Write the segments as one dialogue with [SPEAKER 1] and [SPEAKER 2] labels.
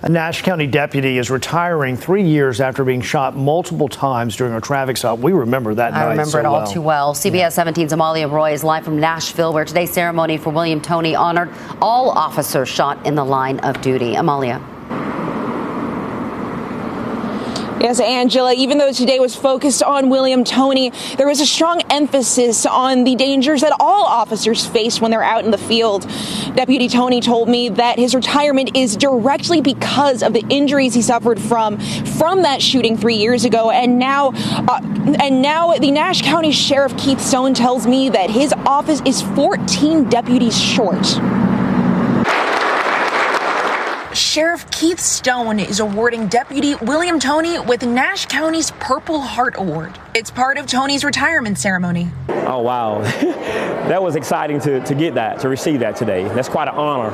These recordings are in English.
[SPEAKER 1] A Nash County deputy is retiring 3 years after being shot multiple times during a traffic stop. We remember that night.
[SPEAKER 2] I remember it all too well. CBS 17's Amalia Roy is live from Nashville, where today's ceremony for William Toney honored all officers shot in the line of duty. Amalia.
[SPEAKER 3] Yes, Angela, even though today was focused on William Toney, there was a strong emphasis on the dangers that all officers face when they're out in the field. Deputy Toney told me that his retirement is directly because of the injuries he suffered from that shooting 3 years ago. And now the Nash County Sheriff Keith Stone tells me that his office is 14 deputies short. Sheriff Keith Stone is awarding Deputy William Toney with Nash County's Purple Heart Award. It's part of Toney's retirement ceremony.
[SPEAKER 4] Oh, wow. That was exciting to get that, to receive that today. That's quite an honor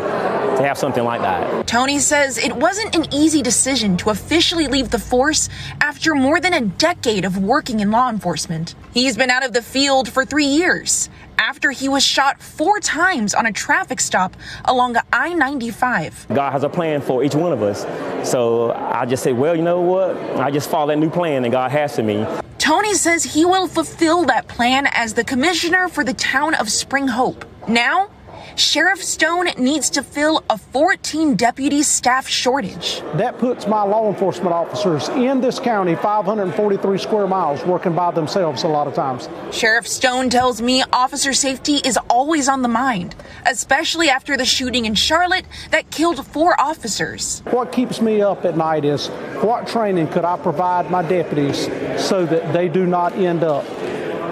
[SPEAKER 4] to have something like that.
[SPEAKER 3] Toney says it wasn't an easy decision to officially leave the force after more than a decade of working in law enforcement. He's been out of the field for 3 years after he was shot 4 times on a traffic stop along I-95.
[SPEAKER 4] God has a plan for each one of us. So I just say, well, you know what? I just follow that new plan that God has for me.
[SPEAKER 3] Toney says he will fulfill that plan as the commissioner for the town of Spring Hope. Now, Sheriff Stone needs to fill a 14 deputy staff shortage.
[SPEAKER 5] That puts my law enforcement officers in this county 543 square miles working by themselves a lot of times.
[SPEAKER 3] Sheriff Stone tells me officer safety is always on the mind, especially after the shooting in Charlotte that killed 4 officers.
[SPEAKER 5] What keeps me up at night is what training could I provide my deputies so that they do not end up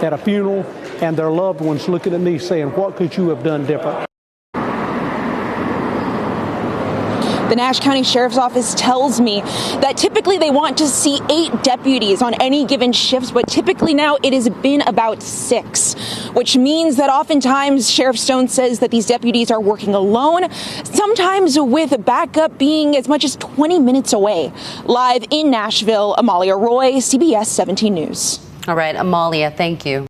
[SPEAKER 5] at a funeral and their loved ones looking at me saying, what could you have done different? The Nash County Sheriff's Office tells me that typically they want to see 8 deputies on any given shifts, but typically now it has been about 6, which means that oftentimes Sheriff Stone says that these deputies are working alone, sometimes with backup being as much as 20 minutes away. Live in Nashville, Amalia Roy, CBS 17 News.
[SPEAKER 2] All right, Amalia, thank you.